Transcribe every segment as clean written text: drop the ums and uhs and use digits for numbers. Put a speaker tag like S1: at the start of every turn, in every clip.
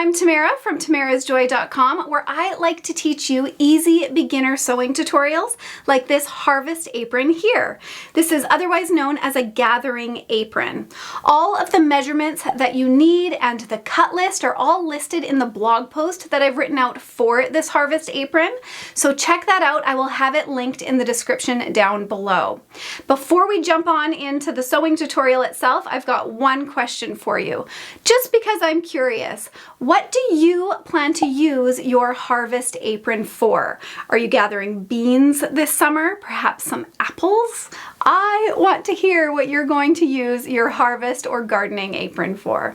S1: I'm Tamara from tamarasjoy.com, where I like to teach you easy beginner sewing tutorials like this harvest apron here. This is otherwise known as a gathering apron. All of the measurements that you need and the cut list are all listed in the blog post that I've written out for this harvest apron. So check that out. I will have it linked in the description down below. Before we jump on into the sewing tutorial itself, I've got one question for you. Just because I'm curious, what do you plan to use your harvest apron for? Are you gathering beans this summer? Perhaps some apples? I want to hear what you're going to use your harvest or gardening apron for.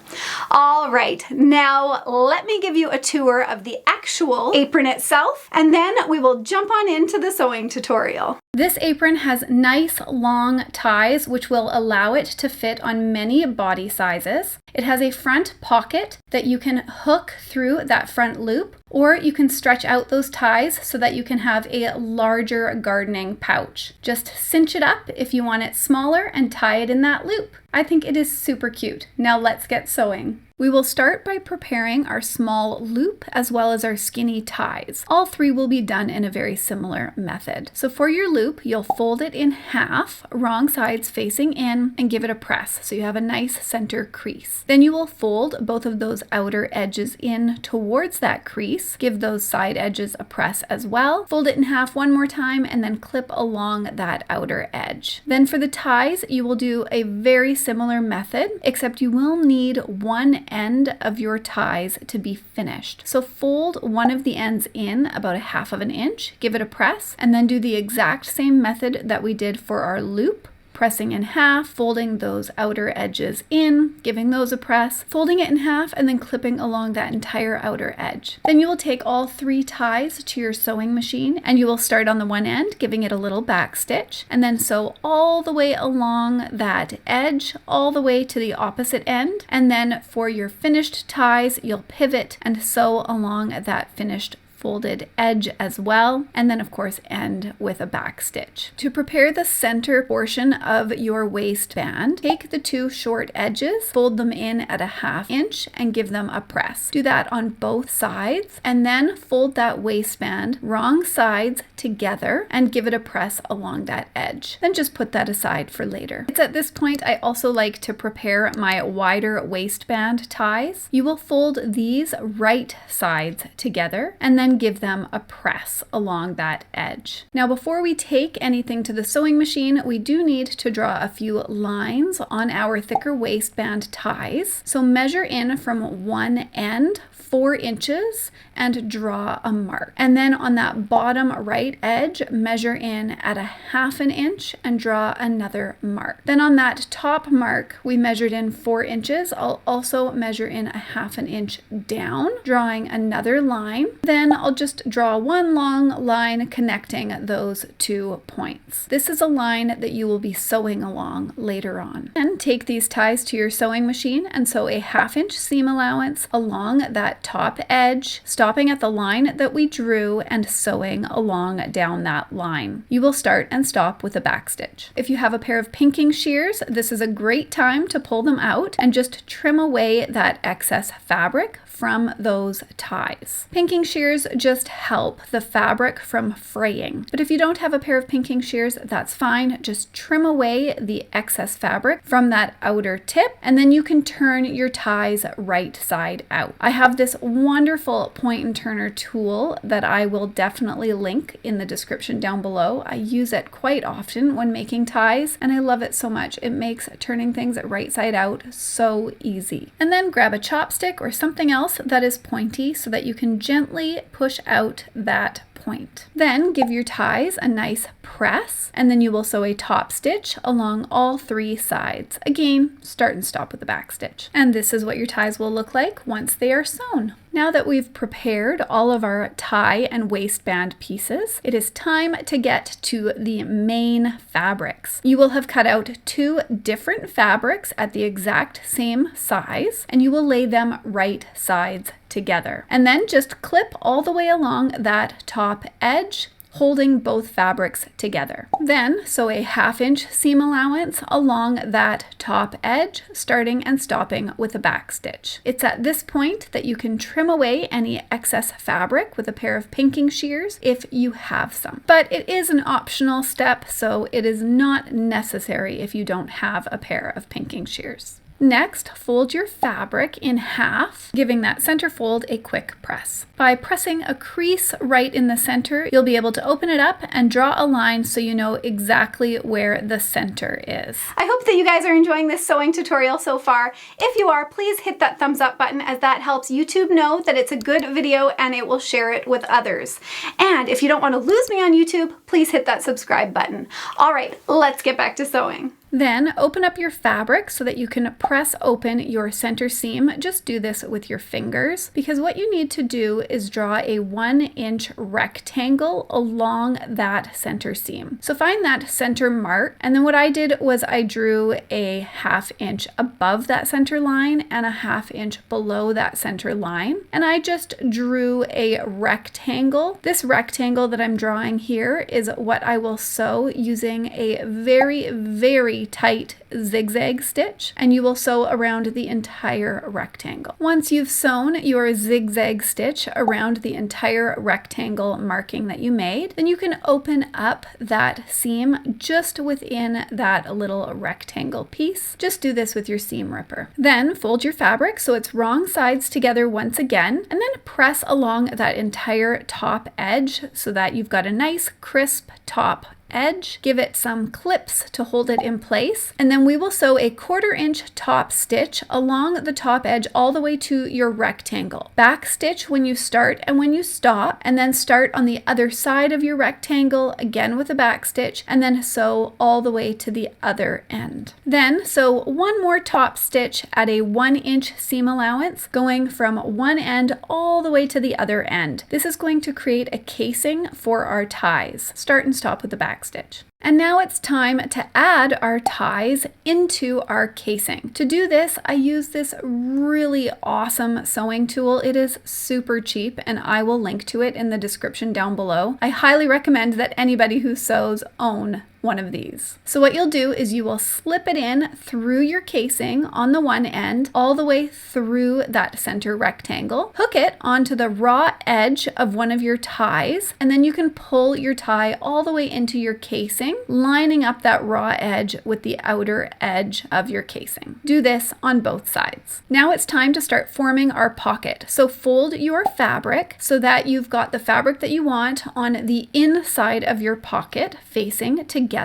S1: All right, now let me give you a tour of the actual apron itself, and then we will jump on into the sewing tutorial. This apron has nice long ties which will allow it to fit on many body sizes. It has a front pocket that you can hook through that front loop, or you can stretch out those ties so that you can have a larger gardening pouch. Just cinch it up if you want it smaller and tie it in that loop. I think it is super cute. Now let's get sewing. We will start by preparing our small loop as well as our skinny ties. All three will be done in a very similar method. So for your loop, you'll fold it in half, wrong sides facing in, and give it a press so you have a nice center crease. Then you will fold both of those outer edges in towards that crease, give those side edges a press as well, fold it in half one more time, and then clip along that outer edge. Then for the ties, you will do a very similar method, except you will need one end of your ties to be finished. So fold one of the ends in about a half of an inch, give it a press, and then do the exact same method that we did for our loop. Pressing in half, folding those outer edges in, giving those a press, folding it in half, and then clipping along that entire outer edge. Then you will take all three ties to your sewing machine, and you will start on the one end, giving it a little back stitch, and then sew all the way along that edge, all the way to the opposite end. And then for your finished ties, you'll pivot and sew along that finished folded edge as well, and then of course end with a back stitch. To prepare the center portion of your waistband, take the two short edges, fold them in at a ½ inch, and give them a press. Do that on both sides, and then fold that waistband wrong sides together and give it a press along that edge. Then just put that aside for later. It's at this point I also like to prepare my wider waistband ties. You will fold these right sides together and then give them a press along that edge. Now before we take anything to the sewing machine, we do need to draw a few lines on our thicker waistband ties. So measure in from one end 4 inches and draw a mark. And then on that bottom right edge, measure in at a ½ inch and draw another mark. Then on that top mark, we measured in 4 inches. I'll also measure in a ½ inch down, drawing another line. Then I'll just draw one long line connecting those 2 points. This is a line that you will be sewing along later on. And take these ties to your sewing machine and sew a ½ inch seam allowance along that top edge, stopping at the line that we drew and sewing along down that line. You will start and stop with a back stitch. If you have a pair of pinking shears, this is a great time to pull them out and just trim away that excess fabric from those ties. Pinking shears just help the fabric from fraying. But if you don't have a pair of pinking shears, that's fine. Just trim away the excess fabric from that outer tip, and then you can turn your ties right side out. I have this wonderful point and turner tool that I will definitely link in the description down below. I use it quite often when making ties, and I love it so much. It makes turning things right side out so easy. And then grab a chopstick or something else that is pointy so that you can gently push out that point. Then give your ties a nice press, and then you will sew a top stitch along all 3 sides. Again, start and stop with the back stitch. And this is what your ties will look like once they are sewn. Now that we've prepared all of our tie and waistband pieces, it is time to get to the main fabrics. You will have cut out 2 different fabrics at the exact same size, and you will lay them right sides together. And then just clip all the way along that top edge, holding both fabrics together. Then sew a 1/2 inch seam allowance along that top edge, starting and stopping with a back stitch. It's at this point that you can trim away any excess fabric with a pair of pinking shears if you have some. But it is an optional step, so it is not necessary if you don't have a pair of pinking shears. Next, fold your fabric in half, giving that center fold a quick press. By pressing a crease right in the center, you'll be able to open it up and draw a line so you know exactly where the center is. I hope that you guys are enjoying this sewing tutorial so far. If you are, please hit that thumbs up button, as that helps YouTube know that it's a good video and it will share it with others. And if you don't want to lose me on YouTube, please hit that subscribe button. All right, let's get back to sewing. Then open up your fabric so that you can press open your center seam. Just do this with your fingers, because what you need to do is draw a 1 inch rectangle along that center seam. So find that center mark, and then what I did was I drew a 1/2 inch above that center line and a 1/2 inch below that center line, and I just drew a rectangle. This rectangle that I'm drawing here is what I will sew using a very tight zigzag stitch, and you will sew around the entire rectangle. Once you've sewn your zigzag stitch around the entire rectangle marking that you made, then you can open up that seam just within that little rectangle piece. Just do this with your seam ripper. Then fold your fabric so it's wrong sides together once again, and then press along that entire top edge so that you've got a nice crisp top edge. Give it some clips to hold it in place, and then we will sew a 1/4 inch top stitch along the top edge all the way to your rectangle. Back stitch when you start and when you stop, and then start on the other side of your rectangle again with a back stitch, and then sew all the way to the other end. Then sew one more top stitch at a 1 inch seam allowance, going from one end all the way to the other end. This is going to create a casing for our ties. Start and stop with the back stitch. And now it's time to add our ties into our casing. To do this, I use this really awesome sewing tool. It is super cheap, and I will link to it in the description down below. I highly recommend that anybody who sews own one of these. So what you'll do is you will slip it in through your casing on the one end, all the way through that center rectangle. Hook it onto the raw edge of one of your ties, and then you can pull your tie all the way into your casing, lining up that raw edge with the outer edge of your casing. Do this on both sides. Now it's time to start forming our pocket. So fold your fabric so that you've got the fabric that you want on the inside of your pocket facing together,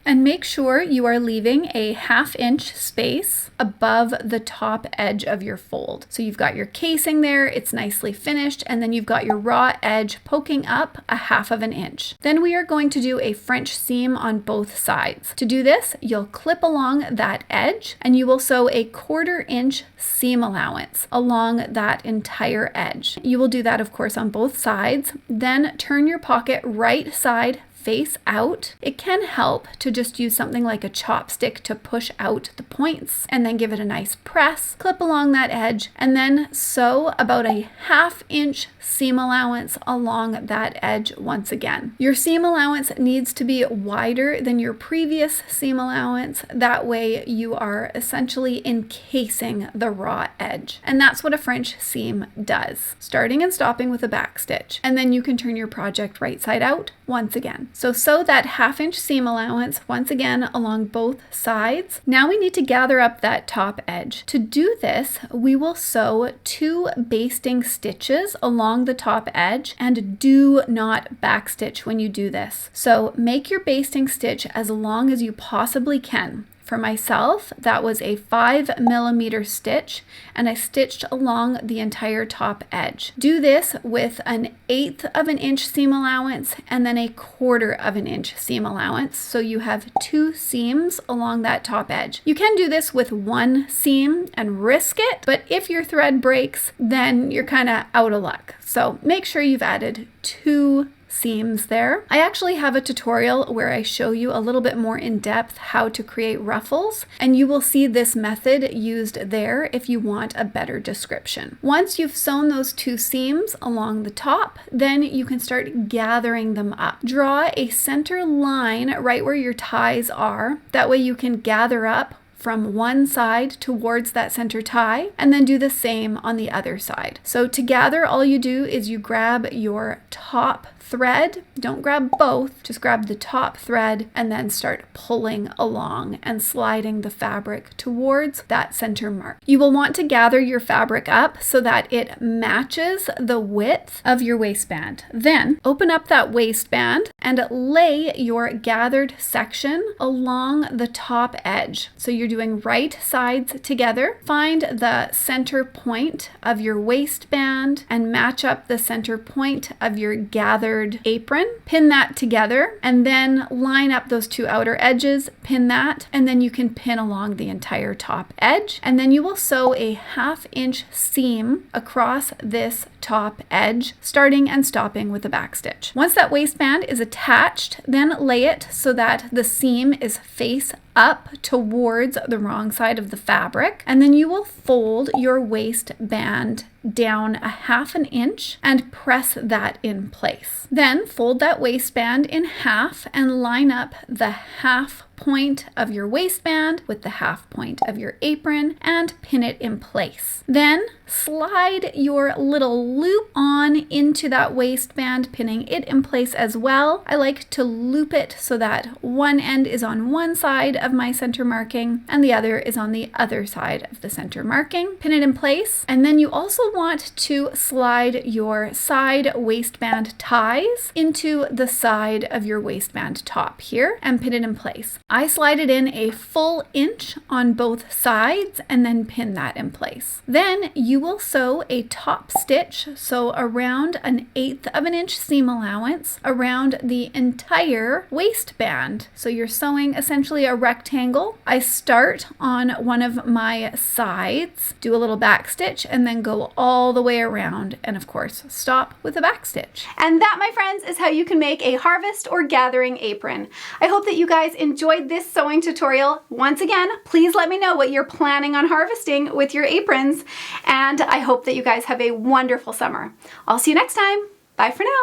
S1: and make sure you are leaving a 1/2 inch space above the top edge of your fold. So you've got your casing there, it's nicely finished, and then you've got your raw edge poking up a 1/2 inch. Then we are going to do a French seam on both sides. To do this, you'll clip along that edge, and you will sew a 1/4 inch seam allowance along that entire edge. You will do that, of course, on both sides. Then turn your pocket right side face out. It can help to just use something like a chopstick to push out the points, and then give it a nice press, clip along that edge, and then sew about a 1/2 inch seam allowance along that edge once again. Your seam allowance needs to be wider than your previous seam allowance. That way you are essentially encasing the raw edge. And that's what a French seam does, starting and stopping with a back stitch. And then you can turn your project right side out once again. So sew that 1/2 inch seam allowance once again along both sides. Now we need to gather up that top edge. To do this, we will sew 2 basting stitches along the top edge, and do not backstitch when you do this. So make your basting stitch as long as you possibly can. For myself, that was a 5mm stitch, and I stitched along the entire top edge. Do this with an 1/8 inch seam allowance and then a 1/4 inch seam allowance, so you have 2 seams along that top edge. You can do this with 1 seam and risk it, but if your thread breaks, then you're kind of out of luck. So make sure you've added 2 seams there. I actually have a tutorial where I show you a little bit more in depth how to create ruffles, and you will see this method used there if you want a better description. Once you've sewn those 2 seams along the top, then you can start gathering them up. Draw a center line right where your ties are. That way you can gather up from one side towards that center tie, and then do the same on the other side. So to gather, all you do is you grab your top thread. Don't grab both, just grab the top thread and then start pulling along and sliding the fabric towards that center mark. You will want to gather your fabric up so that it matches the width of your waistband. Then open up that waistband and lay your gathered section along the top edge. So you're doing right sides together. Find the center point of your waistband and match up the center point of your gathered apron. Pin that together and then line up those 2 outer edges, pin that, and then you can pin along the entire top edge. And then you will sew a 1/2 inch seam across this top edge, starting and stopping with a back stitch. Once that waistband is attached, then lay it so that the seam is face up towards the wrong side of the fabric, and then you will fold your waistband down a 1/2 inch and press that in place. Then fold that waistband in half and line up the 1/2 point of your waistband with the 1/2 point of your apron and pin it in place. Then slide your little loop on into that waistband, pinning it in place as well. I like to loop it so that one end is on one side of my center marking and the other is on the other side of the center marking. Pin it in place, and then you also want to slide your side waistband ties into the side of your waistband top here and pin it in place. I slide it in a full inch on both sides and then pin that in place. Then you will sew a top stitch, so around an 1/8 of an inch seam allowance around the entire waistband. So you're sewing essentially a rectangle. I start on one of my sides, do a little back stitch, and then go all the way around, and of course stop with a back stitch. And that, my friends, is how you can make a harvest or gathering apron. I hope that you guys enjoyed this sewing tutorial. Once again, please let me know what you're planning on harvesting with your aprons, and I hope that you guys have a wonderful summer. I'll see you next time. Bye for now.